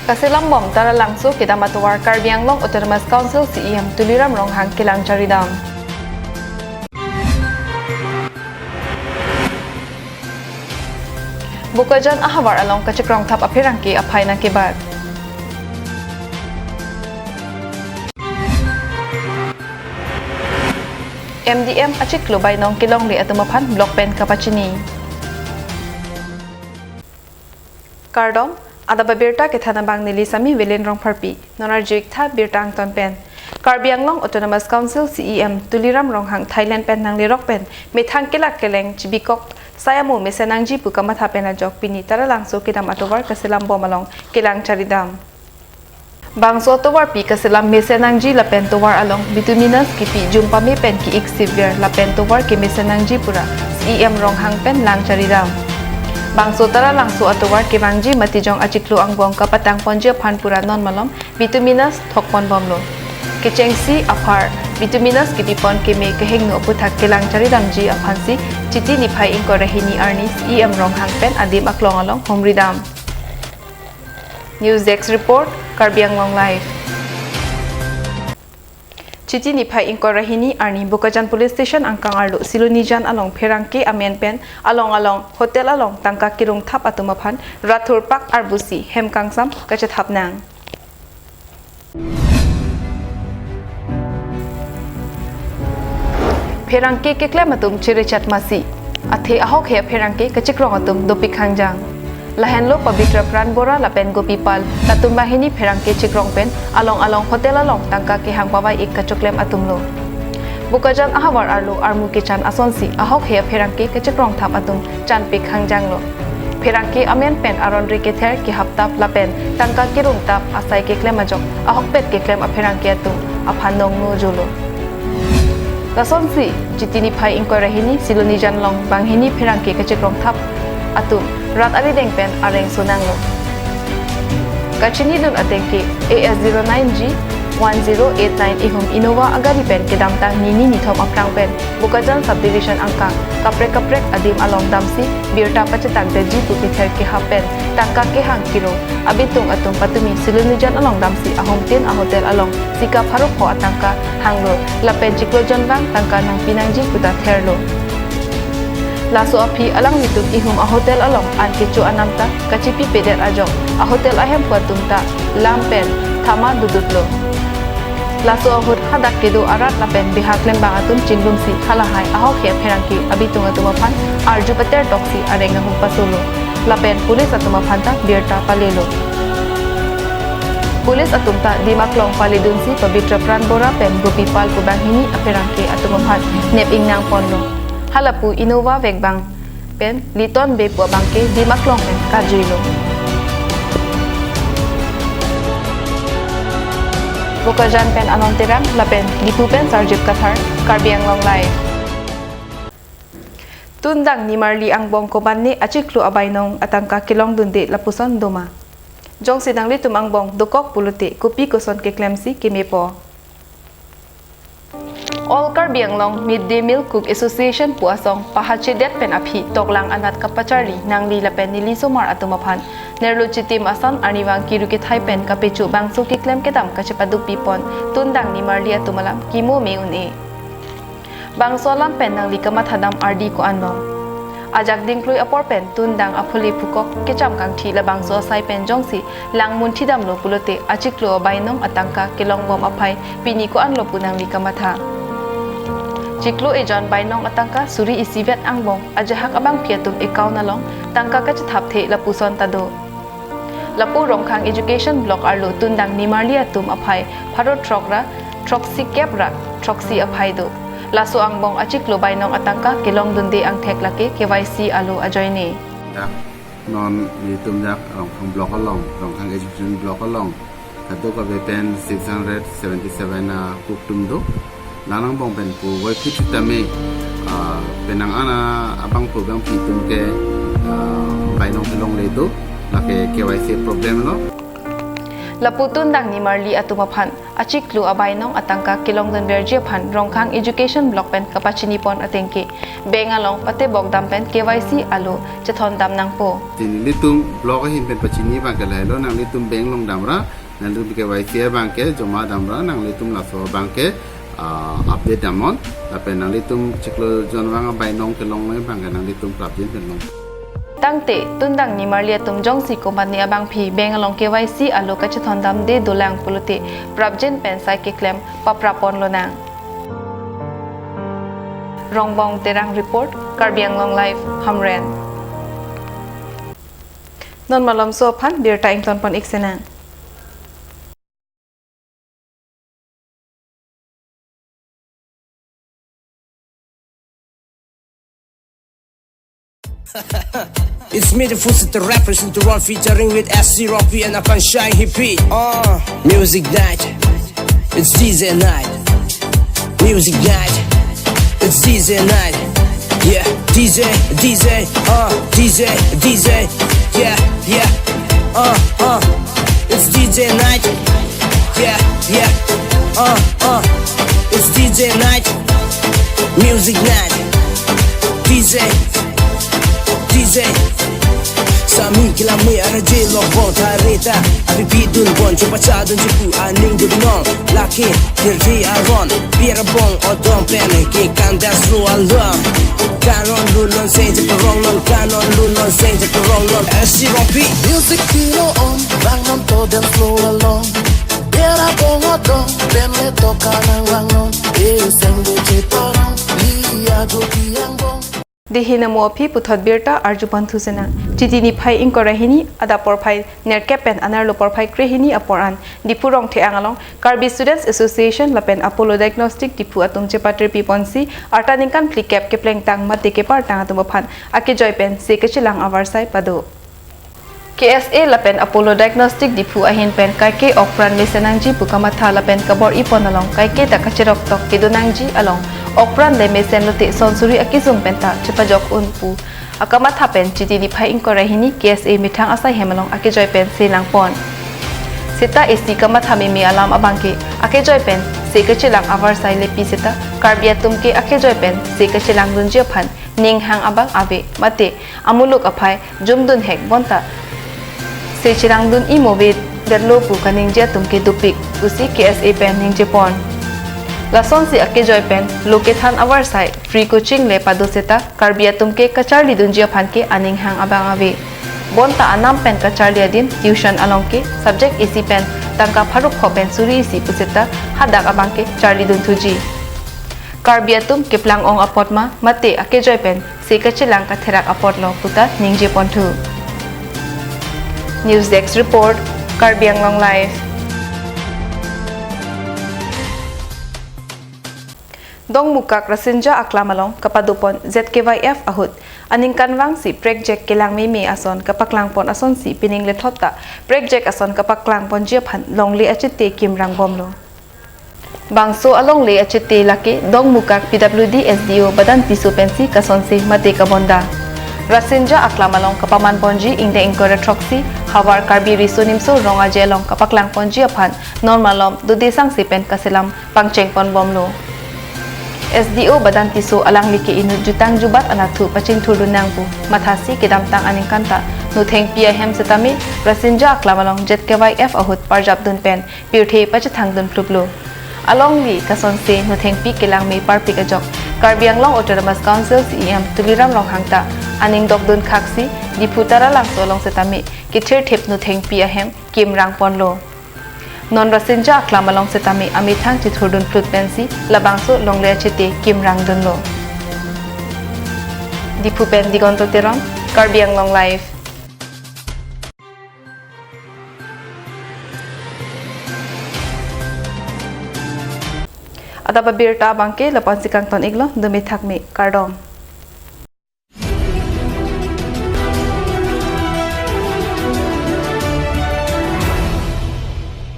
Kasilam bom tara langsu kita matuwar KARBI ANGLONG Autonomous Council CEM tuliram ronghang kilang caridam. Bukajan ahawar along kacikrong tap apirangki apay ng kibat. MDM achiklo bay nong kilongli at umapan block pen kapachini. Kardom ABIRTA ke thanabang nili sami wilin rong parpi nonarjik tha birta angton pen KARBI ANGLONG Autonomous Council CEM tuliram ronghang Thailand pen nang lirok pen methang kelak keleng chibikok sayamu mesenangji pukamatha pen ajok pini tara langso kidam atovar kasilam bomalong kilang caridam bangso towar pi kasilam mesenangji la pen towar along bituminous kipi jumpa me pen ki ik severe la pen towar ki mesenangji pura CEM ronghang pen lang caridam bangso tara langso atowar kibangji matijong achiklo ang bong kapatang ponje phanpura non malom bituminous thokpon bomlo kichengsi aphar bituminous kipipon keme kaheng no puthak kelang charidamji aphansi chiti niphai ingko rahini arni CEM ronghang pen adim aklong along homridam News Desk report KARBI ANGLONG live Chiti niphai ingko rahini arni Bukajan Police Station angkang arlo silunijan along pherangki amen pen along hotel along tangka kirung thap atumaphan rathur pak arbusi hemkangsam kachathapnang pherangki keklem atum chirechat masi athe ahok he pherangki kachikrong atum dopikhangjang lahenlo pavitra pranbora lapen gopipal tatum bahini pherangki chikrong pen along hotel along tangka ke hangpawai ik kachoklem atumlo bukajan ahawar arlo armu kichan asonsi ahok he pherangki kachikrong thap atum chanpik hangjanglo pherangki amen pen aron rikether ki haptap lapen tangka kirung tap asai keklem ajok ahok pet keklem a pherangki atum aphanong no jolo Lasonsi jitini phai ingko rahini silunijan long banghini pherangki kachikrong thap atum rat ari dengpen areng sunanglo kachini dun atengki AS09G 1089 ihum Innova agari pen kedamtang nini nithom aprang pen Bukajan subdivision angka kaprek adim along damsi birta pachatang deji pukither ki hapen tangka ke hang kiro abitung atum patumi silunijan along damsi ahom tin a hotel along sika pharuk ho atangka hanglo lapen chiklo jonwang tangka nang pinangji puta therlo laso api alang nitum ihum a hotel along an kichu anamta kachipi peder ajong a hotel ahem patumta lampen thama dudutlo laso ahut hadak kedo arat lapen bihaklem bangatum chinlumsi halahai ahok he pherangki abitung atumaphan arjupater toksi arenga humpasolo lapen pulis atumaphanta birta palelo pulis atumta dimaklong palidunsi pavitra pranbora pen gopipal kubanghini apherangki atumaphan nepingnang ponlo halapu Innova vegbang pen liton bepo bangke dimaklong pen kajilo Bukajan pen anontiran lapen dipu pen sarjip kathar KARBI ANGLONG live tundang nimarli ang bong koban ni achiklo abainong atangka kilong dunde lapuson doma jong sidang litum ang bong dukok puluti kupi kuson keklemsi kimepo All KARBI ANGLONG Midday Meal Cook Association puasong pahachidet pen aphi toklang anat kapachari nang lila pen nili somar atumaphan nerlo chitim asan aniwang kirukit hai pen kapechu bangso kiklem kedam kachipaduk pipon tundang ni marli atumalam kimo meune bangso lam pen nang likamat hadam RD ko anno ajak dingklui apor pen tundang aphuli phukok kecham kang thi la bangso sai pen jongsi langmun thidam lo pulote achiklo bainong atangka kilong bom aphai pini ko anlo punang likamatha Chiklo ejon bainong atangka suri isivet angbong ajahak abang piatum ikaw nalong tangka kachathap the lapuson tado lapu romkhang education block arlo tundang nimarli atum aphai pharo trokra troksi kepra troksi aphai do laso angbong achiklo bainong atangka kilong dunde ang theklake KYC alo ajoine non yitum jak romkhang block along romkhang education block along kado ka beten 677 kuktum do nanang bong pen pu wai kitame penang ana abang pu bang pitum ke bainong kilong ledo lake KYC problem lo Laputun dang ni marli atumaphan achiklu abai nong atangka kilongdon berje phan rongkhang education block pen kapachini pon atengke bengalong pate bogdam pen KYC alo chathon dam nang po tin litum block hin pen pachini ba ka lelo nang litum beng long damra nang litum KYC bangke joma damra nang litum laso bangke update damon tapi nang litum chiklo jonwang abai nong kilong mai bangke nang litum prapjin pen long Tangte tundang ni marlia tum jongsi kompani abang phi bengalong KYC alo ka chathon dam de dolang pulute prabjen pen sai ke claim paprapon lonang Rongbong terang report KARBI ANGLONG live Hamren Non malam so phan ABIRTA ington pon iksena It's me, the foot the represent the run featuring with SC Rocky and Akan Shine Hippie. Music night, it's DJ night. Music night, it's DJ night. Yeah, DJ, yeah, it's DJ night. Yeah, it's DJ night. Music night, DJ. Sami kila may araje logbong tareta Abibidun bon chupachadun chipu aning dudunong Laki hirti aron Birabong odong plene Ki kandas rualong Kanon lulon say jakarong lon Kanon lulon say jakarong lon SC Rocky Music kilo on Bangon to them flow along Birabong odong Plene toka ng wangon Iseng buchitorong Liya duki ang bong Dihina mo api puthot ABIRTA arju banthu sena chitini phai inkorahini adapor phai nerkepen anarlo por phai krehini aporan dipurong the angalong KARBI Students Association lapen Apollo Diagnostic dipu atum chepatri piponsi artaninkan plikap kepleng tang mate ke par tang atum phan ake joypen se kechilang avarsai pado KSA lapen Apollo Diagnostic dipu ahin pen kaike okpran lesenangji bukamatha lapen kabor iponalong kaike takachirok tok kedonangji along okpran le mesen lote sonsuri akizung penta chepajok unpu akamatha pen chitini phai inkorahini KSA mithang asai hemalong ake joypen selang pon seta esti kamatha me alam abangke ake joypen se kechilang avarsai lepi seta KARBI atumke ake joypen se kechilang dunje phan ninghang abang ave mate amuluk aphai jumdun hek bonta se chirang dun imobe derlo pu kaningje tumke dupik usi KSA pen ningje pon lason si ake joy pen lokethan our side free coaching le padoseta KARBI atumke kacharli dunjia phanke aninghang abang ave bonta anam pen kacharli adin tuition alongke subject isi pen tangka pharuk kho pen suri isi puseta hadak abangke charli dun thuji KARBI atum keplang ong apotma mate ake joy pen se kachilang ka therak apotlo puta ningje ponthu News Desk report KARBI ANGLONG live Dong mukak rasinja aklamalong kapadupon ZKYF ahut aning kanwang si project kelang meme ason kapaklang pon ason si pining lethota project ason kapaklang pon jiaphan longli achite kimrang bomlo bangso along le achite lake dong mukak PWD SDO badan pisu pensi kasonsi mate kabonda Rasinja aklamalong kapaman ponji ingde ingkore troksi hawar KARBI risonimso ronga jelong kapaklang ponji aphan normalom dudesang sipen kaselam pangcheng pon bomlo SDO badan tiso alang like inu jutang jubat anathu paching thudunang pu mathasi kedamtang aning kanta nutheng pia hem setami Rasinja aklamalong ZKYF ahut parjab dun pen pirthe pachathang dun plublo along li kasonse nutheng pi kelang me parpik ajok KARBI ANGLONG Autonomous Council CEM tuliram longhangta aning dokdun khaksi diputara langso long setami kithir thep nutheng pi ahem kimrang ponlo non Rasinja aklamalong setami amithang chithurdun plut pensi labangso longle chete kimrang dunlo dipupen digonto teron KARBI ANGLONG live Adaba ABIRTA bangke lapan sikang ton iglo demi thakme kardom